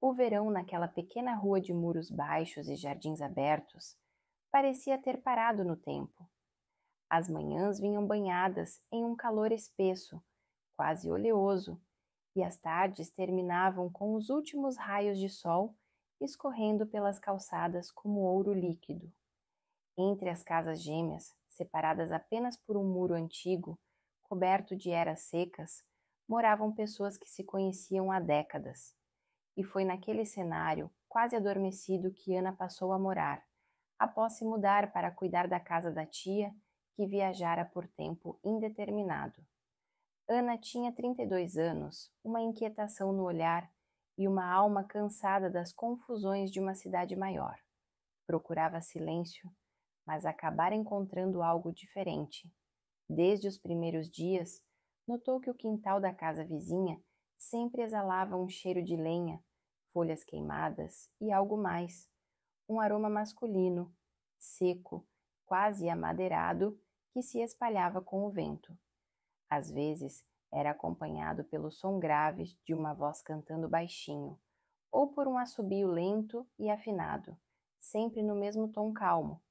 O verão naquela pequena rua de muros baixos e jardins abertos parecia ter parado no tempo. As manhãs vinham banhadas em um calor espesso, quase oleoso, e as tardes terminavam com os últimos raios de sol escorrendo pelas calçadas como ouro líquido. Entre as casas gêmeas, separadas apenas por um muro antigo, coberto de eras secas, moravam pessoas que se conheciam há décadas. E foi naquele cenário, quase adormecido, que Ana passou a morar, após se mudar para cuidar da casa da tia, que viajara por tempo indeterminado. Ana tinha 32 anos, uma inquietação no olhar e uma alma cansada das confusões de uma cidade maior. Procurava silêncio, mas acabara encontrando algo diferente. Desde os primeiros dias, notou que o quintal da casa vizinha sempre exalava um cheiro de lenha, folhas queimadas e algo mais, um aroma masculino, seco, quase amadeirado, que se espalhava com o vento. Às vezes, era acompanhado pelo som grave de uma voz cantando baixinho, ou por um assobio lento e afinado, sempre no mesmo tom calmo.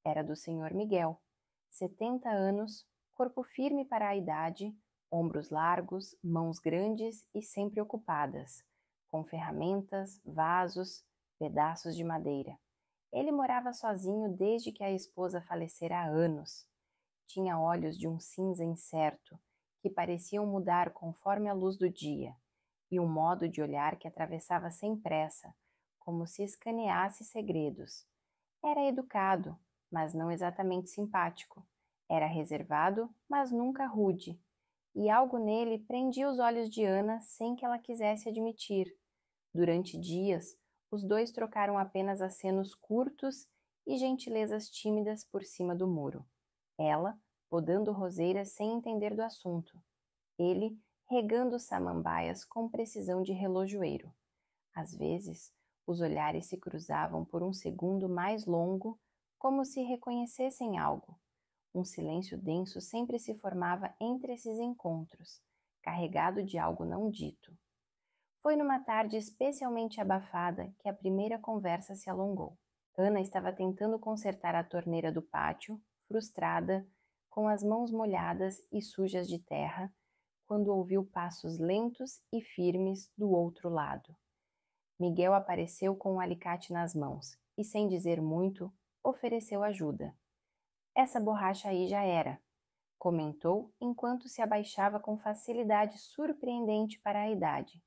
Era do Senhor Miguel, 70 anos, corpo firme para a idade, ombros largos, mãos grandes e sempre ocupadas, com ferramentas, vasos, pedaços de madeira. Ele morava sozinho desde que a esposa falecera há anos. Tinha olhos de um cinza incerto, que pareciam mudar conforme a luz do dia, e um modo de olhar que atravessava sem pressa, como se escaneasse segredos. Era educado, mas não exatamente simpático. Era reservado, mas nunca rude. E algo nele prendia os olhos de Ana sem que ela quisesse admitir. Durante dias, os dois trocaram apenas acenos curtos e gentilezas tímidas por cima do muro. Ela, podando roseiras sem entender do assunto. Ele, regando samambaias com precisão de relojoeiro. Às vezes, os olhares se cruzavam por um segundo mais longo, como se reconhecessem algo. Um silêncio denso sempre se formava entre esses encontros, carregado de algo não dito. Foi numa tarde especialmente abafada que a primeira conversa se alongou. Ana estava tentando consertar a torneira do pátio, frustrada, com as mãos molhadas e sujas de terra, quando ouviu passos lentos e firmes do outro lado. Miguel apareceu com um alicate nas mãos e, sem dizer muito, ofereceu ajuda. Essa borracha aí já era, comentou enquanto se abaixava com facilidade surpreendente para a idade.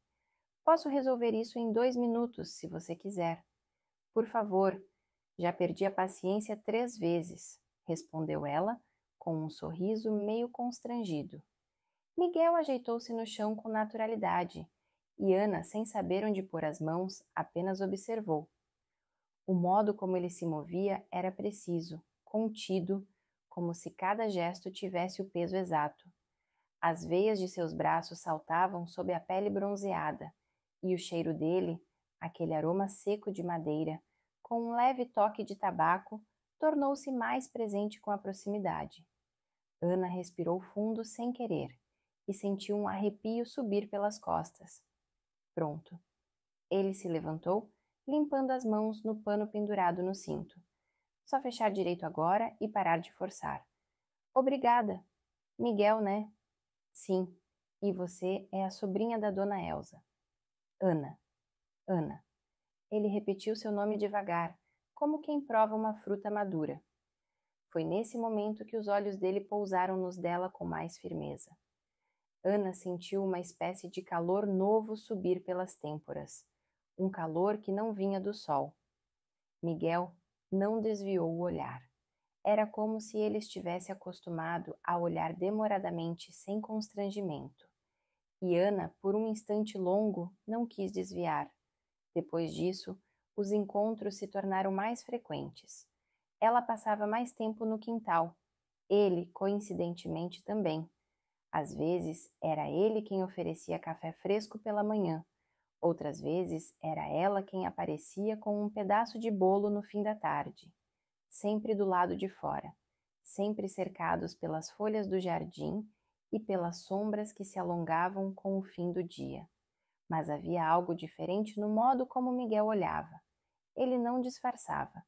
Posso resolver isso em 2 minutos, se você quiser. Por favor, já perdi a paciência 3 vezes, respondeu ela, com um sorriso meio constrangido. Miguel ajeitou-se no chão com naturalidade, e Ana, sem saber onde pôr as mãos, apenas observou. O modo como ele se movia era preciso, contido, como se cada gesto tivesse o peso exato. As veias de seus braços saltavam sob a pele bronzeada, e o cheiro dele, aquele aroma seco de madeira, com um leve toque de tabaco, tornou-se mais presente com a proximidade. Ana respirou fundo sem querer e sentiu um arrepio subir pelas costas. Pronto. Ele se levantou, limpando as mãos no pano pendurado no cinto. Só fechar direito agora e parar de forçar. Obrigada. Miguel, né? Sim. E você é a sobrinha da dona Elsa. Ana. Ana. Ele repetiu seu nome devagar, como quem prova uma fruta madura. Foi nesse momento que os olhos dele pousaram nos dela com mais firmeza. Ana sentiu uma espécie de calor novo subir pelas têmporas, um calor que não vinha do sol. Miguel não desviou o olhar. Era como se ele estivesse acostumado a olhar demoradamente sem constrangimento. E Ana, por um instante longo, não quis desviar. Depois disso, os encontros se tornaram mais frequentes. Ela passava mais tempo no quintal. Ele, coincidentemente, também. Às vezes, era ele quem oferecia café fresco pela manhã. Outras vezes, era ela quem aparecia com um pedaço de bolo no fim da tarde. Sempre do lado de fora, sempre cercados pelas folhas do jardim e pelas sombras que se alongavam com o fim do dia. Mas havia algo diferente no modo como Miguel olhava. Ele não disfarçava.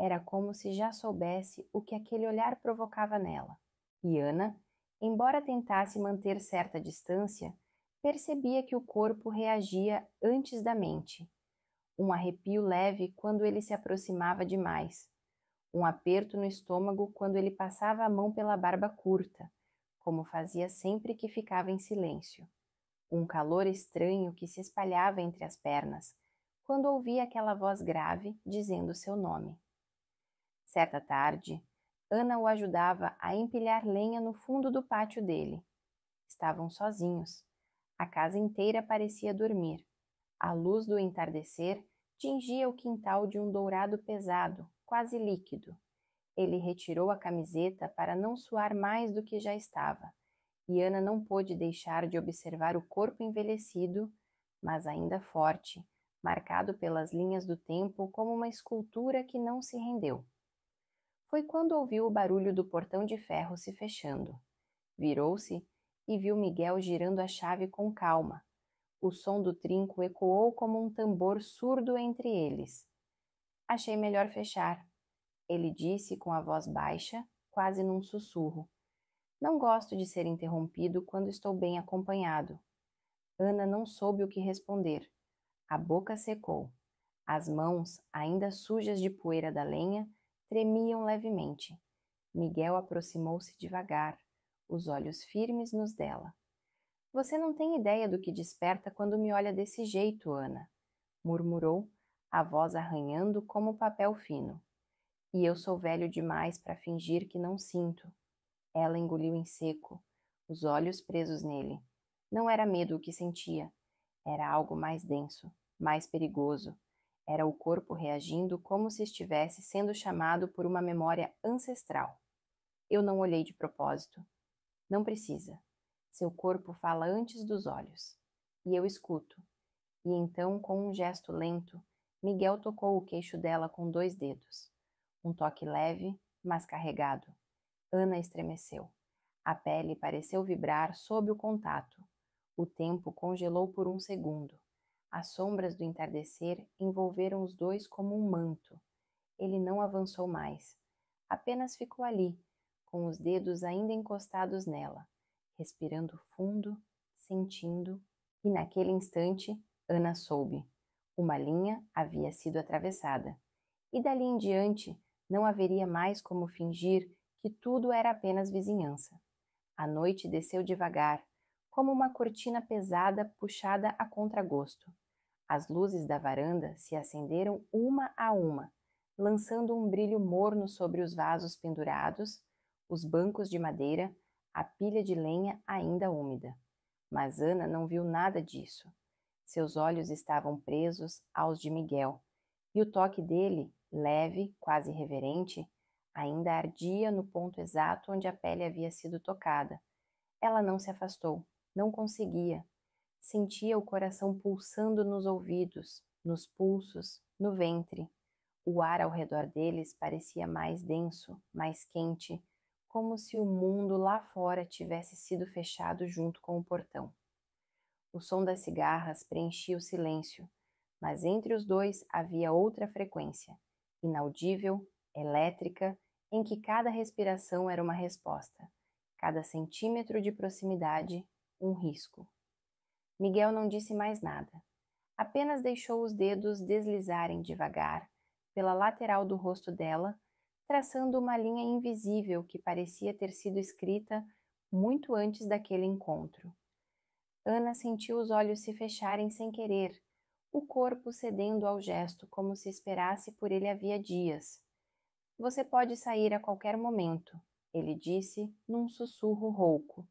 Era como se já soubesse o que aquele olhar provocava nela. E Ana, embora tentasse manter certa distância, percebia que o corpo reagia antes da mente. Um arrepio leve quando ele se aproximava demais. Um aperto no estômago quando ele passava a mão pela barba curta, como fazia sempre que ficava em silêncio. Um calor estranho que se espalhava entre as pernas, quando ouvia aquela voz grave dizendo seu nome. Certa tarde, Ana o ajudava a empilhar lenha no fundo do pátio dele. Estavam sozinhos. A casa inteira parecia dormir. A luz do entardecer tingia o quintal de um dourado pesado, quase líquido. Ele retirou a camiseta para não suar mais do que já estava, e Ana não pôde deixar de observar o corpo envelhecido, mas ainda forte, marcado pelas linhas do tempo como uma escultura que não se rendeu. Foi quando ouviu o barulho do portão de ferro se fechando. Virou-se e viu Miguel girando a chave com calma. O som do trinco ecoou como um tambor surdo entre eles. Achei melhor fechar, ele disse com a voz baixa, quase num sussurro. Não gosto de ser interrompido quando estou bem acompanhado. Ana não soube o que responder. A boca secou. As mãos, ainda sujas de poeira da lenha, tremiam levemente. Miguel aproximou-se devagar, os olhos firmes nos dela. Você não tem ideia do que desperta quando me olha desse jeito, Ana, murmurou, a voz arranhando como papel fino. E eu sou velho demais para fingir que não sinto. Ela engoliu em seco, os olhos presos nele. Não era medo o que sentia. Era algo mais denso, mais perigoso. Era o corpo reagindo como se estivesse sendo chamado por uma memória ancestral. Eu não olhei de propósito. Não precisa. Seu corpo fala antes dos olhos. E eu escuto. E então, com um gesto lento, Miguel tocou o queixo dela com 2 dedos. Um toque leve, mas carregado. Ana estremeceu. A pele pareceu vibrar sob o contato. O tempo congelou por um segundo. As sombras do entardecer envolveram os dois como um manto. Ele não avançou mais. Apenas ficou ali, com os dedos ainda encostados nela, respirando fundo, sentindo. E naquele instante, Ana soube. Uma linha havia sido atravessada. E dali em diante, não haveria mais como fingir que tudo era apenas vizinhança. A noite desceu devagar, como uma cortina pesada puxada a contragosto. As luzes da varanda se acenderam uma a uma, lançando um brilho morno sobre os vasos pendurados, os bancos de madeira, a pilha de lenha ainda úmida. Mas Ana não viu nada disso. Seus olhos estavam presos aos de Miguel, e o toque dele, leve, quase reverente, ainda ardia no ponto exato onde a pele havia sido tocada. Ela não se afastou, não conseguia. Sentia o coração pulsando nos ouvidos, nos pulsos, no ventre. O ar ao redor deles parecia mais denso, mais quente, como se o mundo lá fora tivesse sido fechado junto com o portão. O som das cigarras preenchia o silêncio, mas entre os dois havia outra frequência, inaudível, elétrica, em que cada respiração era uma resposta, cada centímetro de proximidade, um risco. Miguel não disse mais nada, apenas deixou os dedos deslizarem devagar pela lateral do rosto dela, traçando uma linha invisível que parecia ter sido escrita muito antes daquele encontro. Ana sentiu os olhos se fecharem sem querer, o corpo cedendo ao gesto como se esperasse por ele havia dias. Você pode sair a qualquer momento, ele disse num sussurro rouco.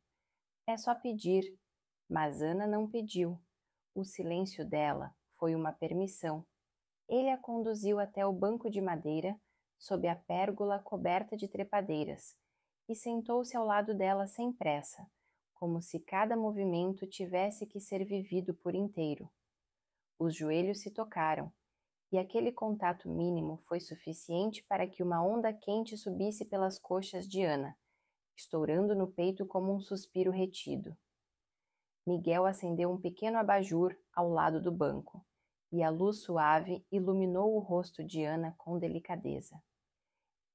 É só pedir. Mas Ana não pediu. O silêncio dela foi uma permissão. Ele a conduziu até o banco de madeira, sob a pérgola coberta de trepadeiras, e sentou-se ao lado dela sem pressa, como se cada movimento tivesse que ser vivido por inteiro. Os joelhos se tocaram, e aquele contato mínimo foi suficiente para que uma onda quente subisse pelas coxas de Ana, estourando no peito como um suspiro retido. Miguel acendeu um pequeno abajur ao lado do banco, e a luz suave iluminou o rosto de Ana com delicadeza.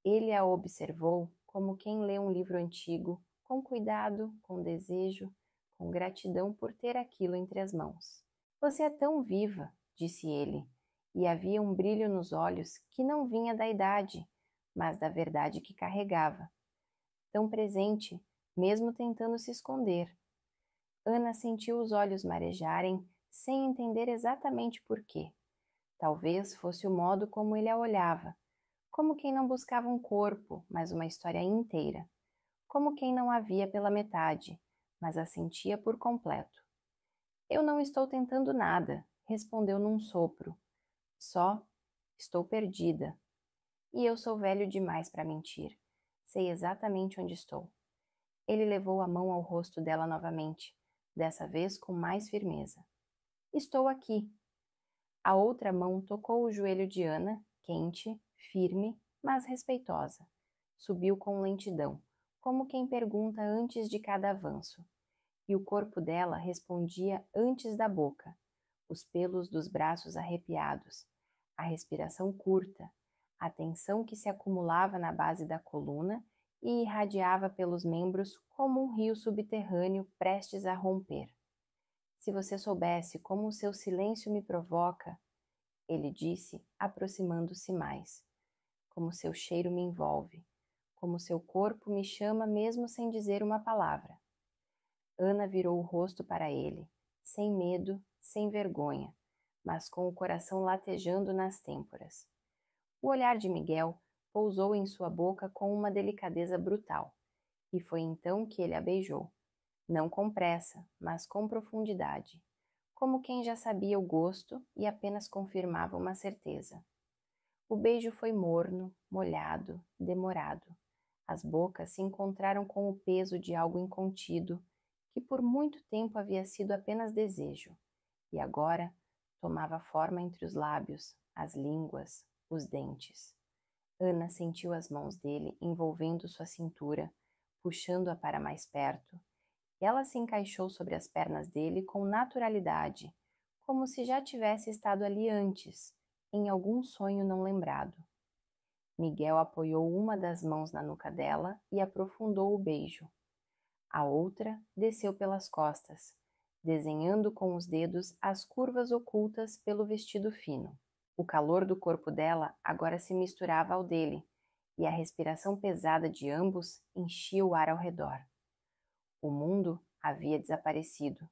Ele a observou como quem lê um livro antigo, com cuidado, com desejo, com gratidão por ter aquilo entre as mãos. Você é tão viva, disse ele, e havia um brilho nos olhos que não vinha da idade, mas da verdade que carregava. Tão presente, mesmo tentando se esconder. Ana sentiu os olhos marejarem sem entender exatamente por quê. Talvez fosse o modo como ele a olhava, como quem não buscava um corpo, mas uma história inteira, como quem não a via pela metade, mas a sentia por completo. Eu não estou tentando nada, respondeu num sopro. Só estou perdida. E eu sou velho demais para mentir. Sei exatamente onde estou. Ele levou a mão ao rosto dela novamente, dessa vez com mais firmeza. Estou aqui. A outra mão tocou o joelho de Ana, quente, firme, mas respeitosa. Subiu com lentidão, como quem pergunta antes de cada avanço. E o corpo dela respondia antes da boca, os pelos dos braços arrepiados, a respiração curta, a tensão que se acumulava na base da coluna e irradiava pelos membros como um rio subterrâneo prestes a romper. Se você soubesse como o seu silêncio me provoca, ele disse, aproximando-se mais, como seu cheiro me envolve, como seu corpo me chama mesmo sem dizer uma palavra. Ana virou o rosto para ele, sem medo, sem vergonha, mas com o coração latejando nas têmporas. O olhar de Miguel pousou em sua boca com uma delicadeza brutal, e foi então que ele a beijou. Não com pressa, mas com profundidade, como quem já sabia o gosto e apenas confirmava uma certeza. O beijo foi morno, molhado, demorado. As bocas se encontraram com o peso de algo incontido, que por muito tempo havia sido apenas desejo, e agora tomava forma entre os lábios, as línguas, os dentes. Ana sentiu as mãos dele envolvendo sua cintura, puxando-a para mais perto. Ela se encaixou sobre as pernas dele com naturalidade, como se já tivesse estado ali antes, em algum sonho não lembrado. Miguel apoiou uma das mãos na nuca dela e aprofundou o beijo. A outra desceu pelas costas, desenhando com os dedos as curvas ocultas pelo vestido fino. O calor do corpo dela agora se misturava ao dele, e a respiração pesada de ambos enchia o ar ao redor. O mundo havia desaparecido.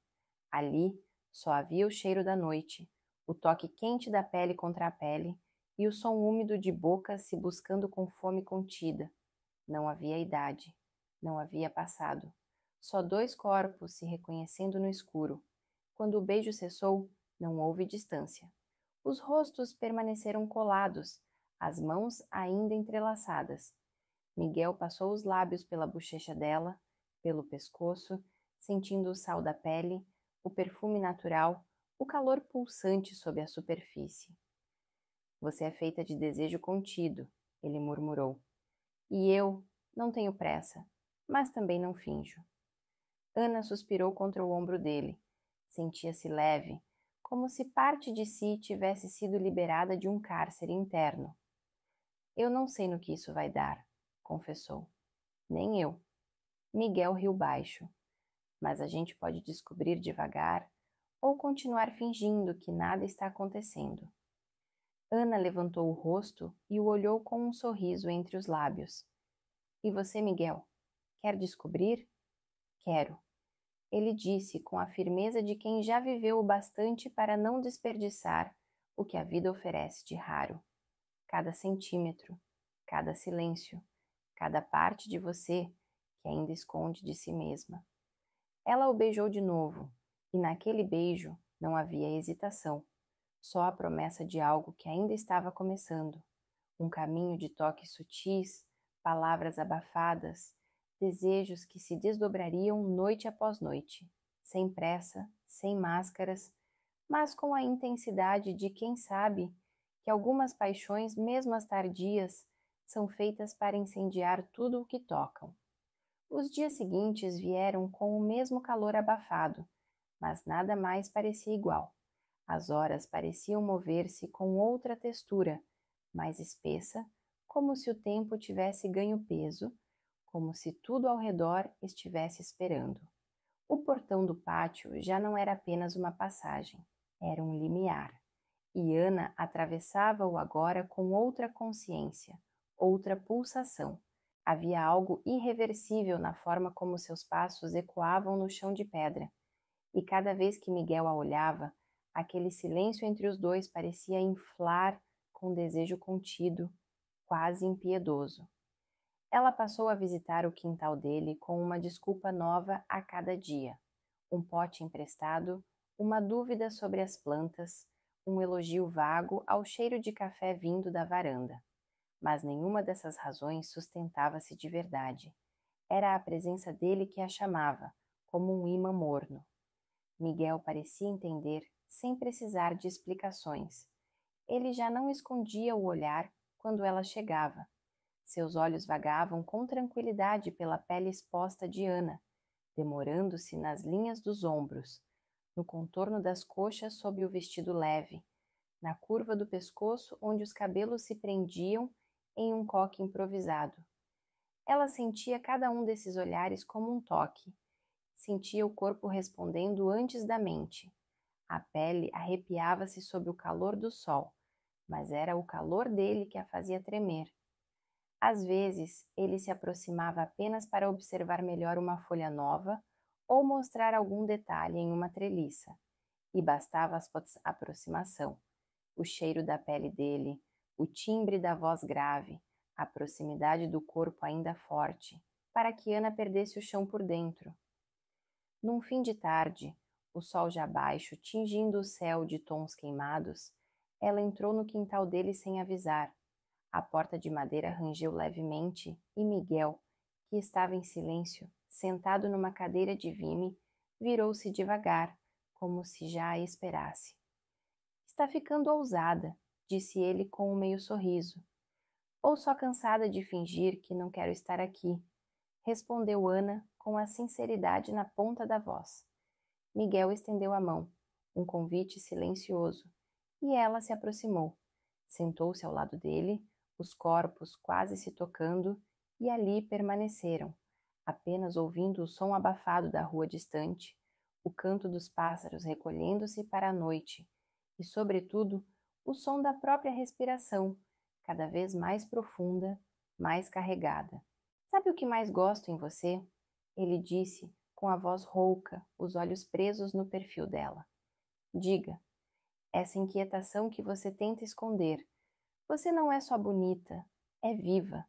Ali só havia o cheiro da noite, o toque quente da pele contra a pele e o som úmido de bocas se buscando com fome contida. Não havia idade, não havia passado. Só dois corpos se reconhecendo no escuro. Quando o beijo cessou, não houve distância. Os rostos permaneceram colados, as mãos ainda entrelaçadas. Miguel passou os lábios pela bochecha dela, pelo pescoço, sentindo o sal da pele, o perfume natural, o calor pulsante sob a superfície. Você é feita de desejo contido, ele murmurou. E eu não tenho pressa, mas também não finjo. Ana suspirou contra o ombro dele. Sentia-se leve, como se parte de si tivesse sido liberada de um cárcere interno. Eu não sei no que isso vai dar, confessou. Nem eu. Miguel riu baixo. Mas a gente pode descobrir devagar ou continuar fingindo que nada está acontecendo. Ana levantou o rosto e o olhou com um sorriso entre os lábios. E você, Miguel, quer descobrir? Quero. Ele disse com a firmeza de quem já viveu o bastante para não desperdiçar o que a vida oferece de raro. Cada centímetro, cada silêncio, cada parte de você que ainda esconde de si mesma. Ela o beijou de novo, e naquele beijo não havia hesitação, só a promessa de algo que ainda estava começando, um caminho de toques sutis, palavras abafadas, desejos que se desdobrariam noite após noite, sem pressa, sem máscaras, mas com a intensidade de quem sabe que algumas paixões, mesmo as tardias, são feitas para incendiar tudo o que tocam. Os dias seguintes vieram com o mesmo calor abafado, mas nada mais parecia igual. As horas pareciam mover-se com outra textura, mais espessa, como se o tempo tivesse ganho peso, como se tudo ao redor estivesse esperando. O portão do pátio já não era apenas uma passagem, era um limiar. E Ana atravessava-o agora com outra consciência, outra pulsação. Havia algo irreversível na forma como seus passos ecoavam no chão de pedra. E cada vez que Miguel a olhava, aquele silêncio entre os dois parecia inflar com desejo contido, quase impiedoso. Ela passou a visitar o quintal dele com uma desculpa nova a cada dia. Um pote emprestado, uma dúvida sobre as plantas, um elogio vago ao cheiro de café vindo da varanda. Mas nenhuma dessas razões sustentava-se de verdade. Era a presença dele que a chamava, como um imã morno. Miguel parecia entender, sem precisar de explicações. Ele já não escondia o olhar quando ela chegava. Seus olhos vagavam com tranquilidade pela pele exposta de Ana, demorando-se nas linhas dos ombros, no contorno das coxas sob o vestido leve, na curva do pescoço onde os cabelos se prendiam em um coque improvisado. Ela sentia cada um desses olhares como um toque. Sentia o corpo respondendo antes da mente. A pele arrepiava-se sob o calor do sol, mas era o calor dele que a fazia tremer. Às vezes, ele se aproximava apenas para observar melhor uma folha nova ou mostrar algum detalhe em uma treliça, e bastava a aproximação, o cheiro da pele dele, o timbre da voz grave, a proximidade do corpo ainda forte, para que Ana perdesse o chão por dentro. Num fim de tarde, o sol já baixo tingindo o céu de tons queimados, ela entrou no quintal dele sem avisar. A porta de madeira rangeu levemente e Miguel, que estava em silêncio, sentado numa cadeira de vime, virou-se devagar, como se já a esperasse. Está ficando ousada, disse ele com um meio sorriso. Ou só cansada de fingir que não quero estar aqui, respondeu Ana com a sinceridade na ponta da voz. Miguel estendeu a mão, um convite silencioso, e ela se aproximou. Sentou-se ao lado dele, os corpos quase se tocando, e ali permaneceram, apenas ouvindo o som abafado da rua distante, o canto dos pássaros recolhendo-se para a noite, e, sobretudo, o som da própria respiração, cada vez mais profunda, mais carregada. Sabe o que mais gosto em você? Ele disse, com a voz rouca, os olhos presos no perfil dela. Diga. Essa inquietação que você tenta esconder. Você não é só bonita, é viva,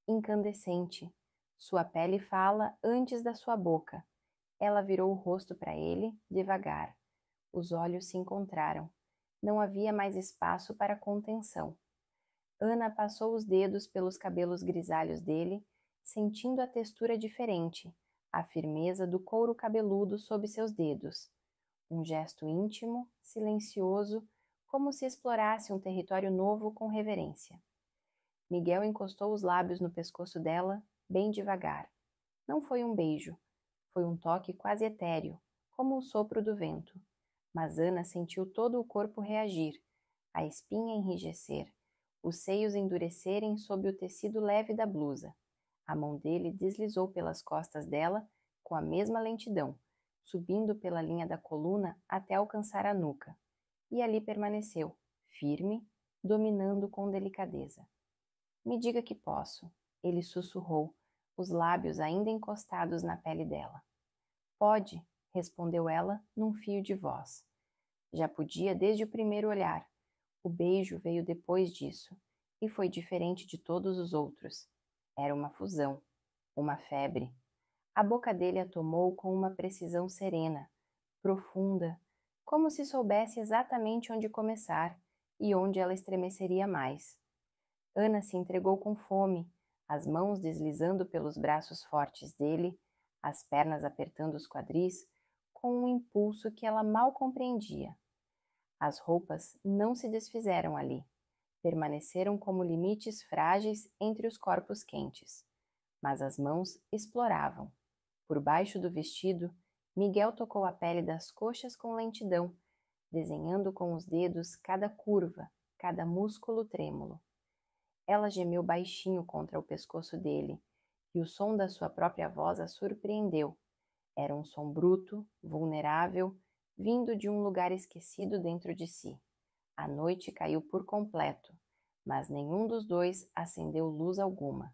incandescente. Sua pele fala antes da sua boca. Ela virou o rosto para ele, devagar. Os olhos se encontraram. Não havia mais espaço para contenção. Ana passou os dedos pelos cabelos grisalhos dele, sentindo a textura diferente, a firmeza do couro cabeludo sob seus dedos. Um gesto íntimo, silencioso, como se explorasse um território novo com reverência. Miguel encostou os lábios no pescoço dela, bem devagar. Não foi um beijo, foi um toque quase etéreo, como o sopro do vento. Mas Ana sentiu todo o corpo reagir, a espinha enrijecer, os seios endurecerem sob o tecido leve da blusa. A mão dele deslizou pelas costas dela com a mesma lentidão, subindo pela linha da coluna até alcançar a nuca. E ali permaneceu, firme, dominando com delicadeza. Me diga que posso, ele sussurrou, os lábios ainda encostados na pele dela. Pode, respondeu ela num fio de voz. Já podia desde o primeiro olhar. O beijo veio depois disso, e foi diferente de todos os outros. Era uma fusão, uma febre. A boca dele a tomou com uma precisão serena, profunda, como se soubesse exatamente onde começar e onde ela estremeceria mais. Ana se entregou com fome, as mãos deslizando pelos braços fortes dele, as pernas apertando os quadris, com um impulso que ela mal compreendia. As roupas não se desfizeram ali, permaneceram como limites frágeis entre os corpos quentes, mas as mãos exploravam. Por baixo do vestido, Miguel tocou a pele das coxas com lentidão, desenhando com os dedos cada curva, cada músculo trêmulo. Ela gemeu baixinho contra o pescoço dele, e o som da sua própria voz a surpreendeu. Era um som bruto, vulnerável, vindo de um lugar esquecido dentro de si. A noite caiu por completo, mas nenhum dos dois acendeu luz alguma.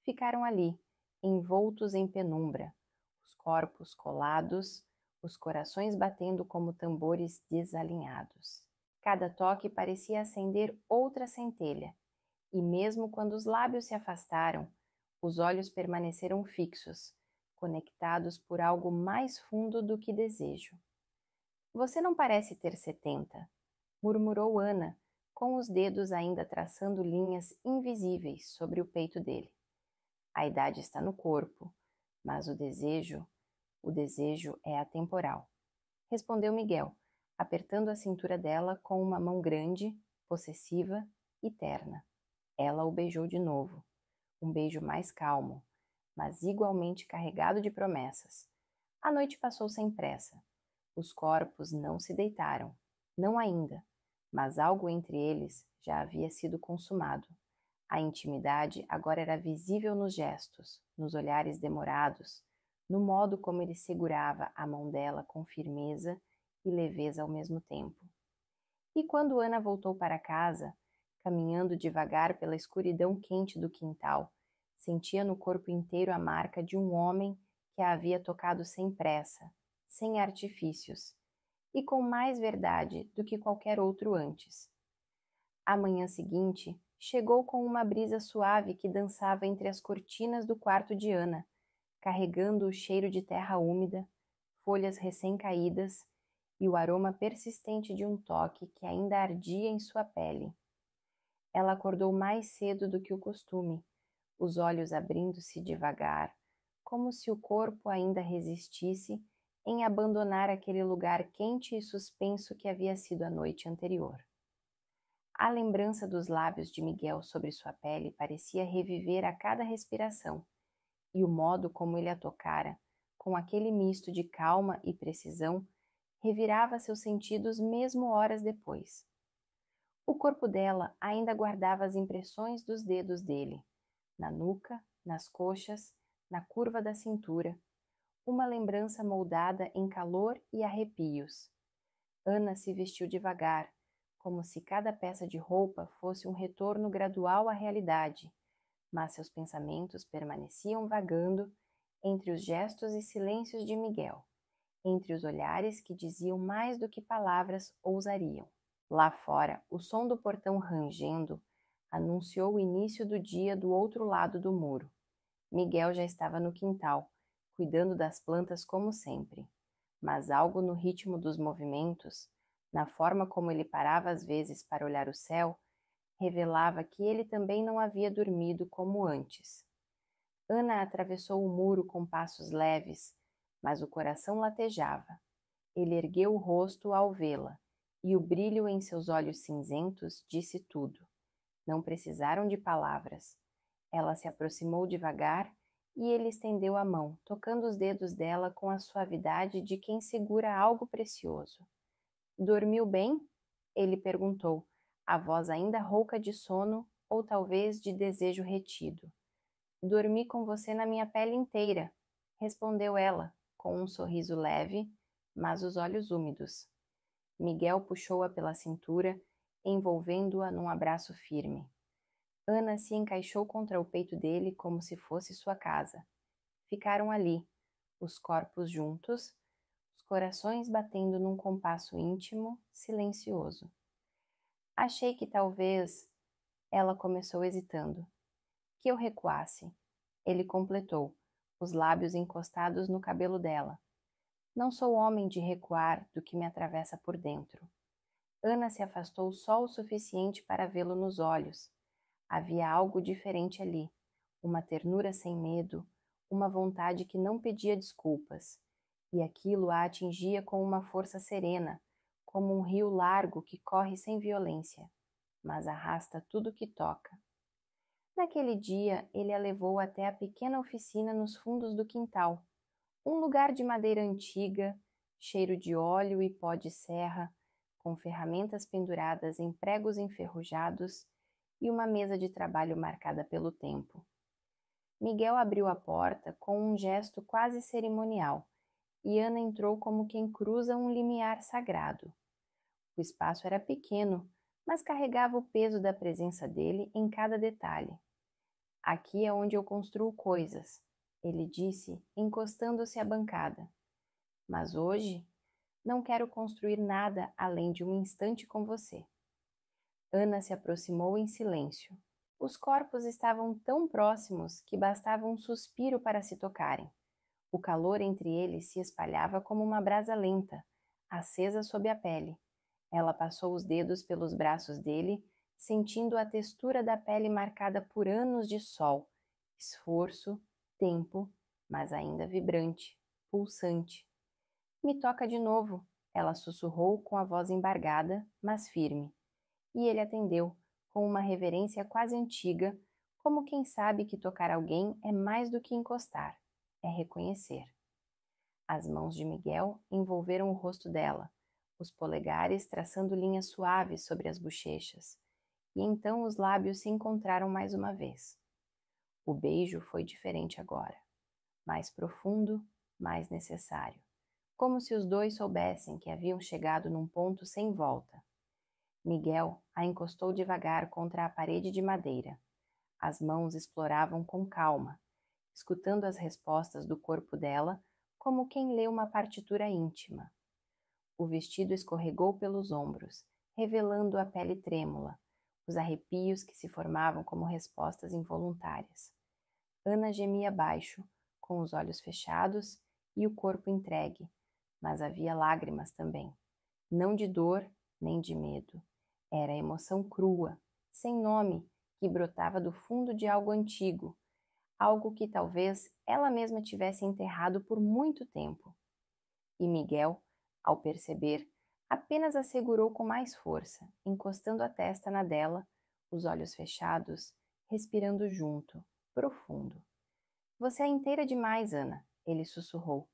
Ficaram ali, envoltos em penumbra, os corpos colados, os corações batendo como tambores desalinhados. Cada toque parecia acender outra centelha, e mesmo quando os lábios se afastaram, os olhos permaneceram fixos, conectados por algo mais fundo do que desejo. Você não parece ter 70, murmurou Ana, com os dedos ainda traçando linhas invisíveis sobre o peito dele. A idade está no corpo, mas o desejo é atemporal, respondeu Miguel, apertando a cintura dela com uma mão grande, possessiva e terna. Ela o beijou de novo, um beijo mais calmo, mas igualmente carregado de promessas. A noite passou sem pressa. Os corpos não se deitaram, não ainda, mas algo entre eles já havia sido consumado. A intimidade agora era visível nos gestos, nos olhares demorados, no modo como ele segurava a mão dela com firmeza e leveza ao mesmo tempo. E quando Ana voltou para casa, caminhando devagar pela escuridão quente do quintal, sentia no corpo inteiro a marca de um homem que a havia tocado sem pressa, sem artifícios, e com mais verdade do que qualquer outro antes. A manhã seguinte chegou com uma brisa suave que dançava entre as cortinas do quarto de Ana, carregando o cheiro de terra úmida, folhas recém-caídas e o aroma persistente de um toque que ainda ardia em sua pele. Ela acordou mais cedo do que o costume, os olhos abrindo-se devagar, como se o corpo ainda resistisse em abandonar aquele lugar quente e suspenso que havia sido a noite anterior. A lembrança dos lábios de Miguel sobre sua pele parecia reviver a cada respiração, e o modo como ele a tocara, com aquele misto de calma e precisão, revirava seus sentidos mesmo horas depois. O corpo dela ainda guardava as impressões dos dedos dele, na nuca, nas coxas, na curva da cintura, uma lembrança moldada em calor e arrepios. Ana se vestiu devagar, como se cada peça de roupa fosse um retorno gradual à realidade, mas seus pensamentos permaneciam vagando entre os gestos e silêncios de Miguel, entre os olhares que diziam mais do que palavras ousariam. Lá fora, o som do portão rangendo anunciou o início do dia do outro lado do muro. Miguel já estava no quintal, cuidando das plantas como sempre, mas algo no ritmo dos movimentos, na forma como ele parava às vezes para olhar o céu, revelava que ele também não havia dormido como antes. Ana atravessou o muro com passos leves, mas o coração latejava. Ele ergueu o rosto ao vê-la, e o brilho em seus olhos cinzentos disse tudo. Não precisaram de palavras. Ela se aproximou devagar e ele estendeu a mão, tocando os dedos dela com a suavidade de quem segura algo precioso. Dormiu bem? Ele perguntou, a voz ainda rouca de sono ou talvez de desejo retido. Dormi com você na minha pele inteira, respondeu ela, com um sorriso leve, mas os olhos úmidos. Miguel puxou-a pela cintura, envolvendo-a num abraço firme. Ana se encaixou contra o peito dele como se fosse sua casa. Ficaram ali, os corpos juntos, os corações batendo num compasso íntimo, silencioso. Achei que talvez... Ela começou hesitando. Que eu recuasse. Ele completou, os lábios encostados no cabelo dela. Não sou homem de recuar do que me atravessa por dentro. Ana se afastou só o suficiente para vê-lo nos olhos. Havia algo diferente ali, uma ternura sem medo, uma vontade que não pedia desculpas, e aquilo a atingia com uma força serena, como um rio largo que corre sem violência, mas arrasta tudo que toca. Naquele dia, ele a levou até a pequena oficina nos fundos do quintal, Um lugar de madeira antiga, cheiro de óleo e pó de serra, com ferramentas penduradas em pregos enferrujados e uma mesa de trabalho marcada pelo tempo. Miguel abriu a porta com um gesto quase cerimonial e Ana entrou como quem cruza um limiar sagrado. O espaço era pequeno, mas carregava o peso da presença dele em cada detalhe. Aqui é onde eu construo coisas, ele disse, encostando-se à bancada. Mas hoje não quero construir nada além de um instante com você. Ana se aproximou em silêncio. Os corpos estavam tão próximos que bastava um suspiro para se tocarem. O calor entre eles se espalhava como uma brasa lenta, acesa sob a pele. Ela passou os dedos pelos braços dele, sentindo a textura da pele marcada por anos de sol, esforço, tempo, mas ainda vibrante, pulsante. Me toca de novo, ela sussurrou com a voz embargada, mas firme. E ele atendeu, com uma reverência quase antiga, como quem sabe que tocar alguém é mais do que encostar, é reconhecer. As mãos de Miguel envolveram o rosto dela, os polegares traçando linhas suaves sobre as bochechas, e então os lábios se encontraram mais uma vez. O beijo foi diferente agora, mais profundo, mais necessário, como se os dois soubessem que haviam chegado num ponto sem volta. Miguel a encostou devagar contra a parede de madeira. As mãos exploravam com calma, escutando as respostas do corpo dela como quem lê uma partitura íntima. O vestido escorregou pelos ombros, revelando a pele trêmula, os arrepios que se formavam como respostas involuntárias. Ana gemia baixo, com os olhos fechados e o corpo entregue, mas havia lágrimas também, não de dor nem de medo. Era emoção crua, sem nome, que brotava do fundo de algo antigo, algo que talvez ela mesma tivesse enterrado por muito tempo. E Miguel, ao perceber, apenas a segurou com mais força, encostando a testa na dela, os olhos fechados, respirando junto, profundo. Você é inteira demais, Ana, ele sussurrou.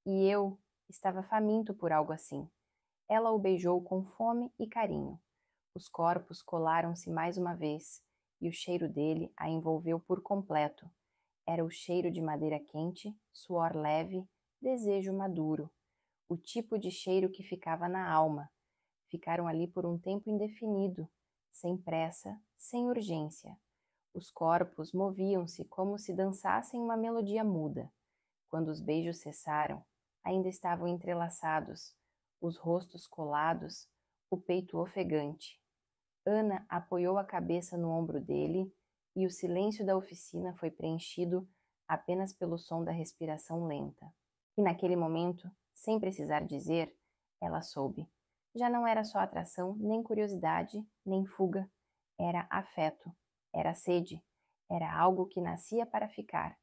E eu estava faminto por algo assim. Ela o beijou com fome e carinho. Os corpos colaram-se mais uma vez, e o cheiro dele a envolveu por completo. Era o cheiro de madeira quente, suor leve, desejo maduro. O tipo de cheiro que ficava na alma. Ficaram ali por um tempo indefinido, sem pressa, sem urgência. Os corpos moviam-se como se dançassem uma melodia muda. Quando os beijos cessaram, ainda estavam entrelaçados, os rostos colados, o peito ofegante. Ana apoiou a cabeça no ombro dele e o silêncio da oficina foi preenchido apenas pelo som da respiração lenta. E naquele momento, sem precisar dizer, ela soube. Já não era só atração, nem curiosidade, nem fuga. Era afeto, era sede, era algo que nascia para ficar.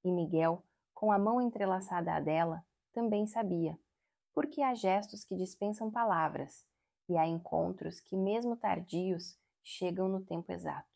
E Miguel, com a mão entrelaçada à dela, também sabia. Porque há gestos que dispensam palavras, e há encontros que, mesmo tardios, chegam no tempo exato.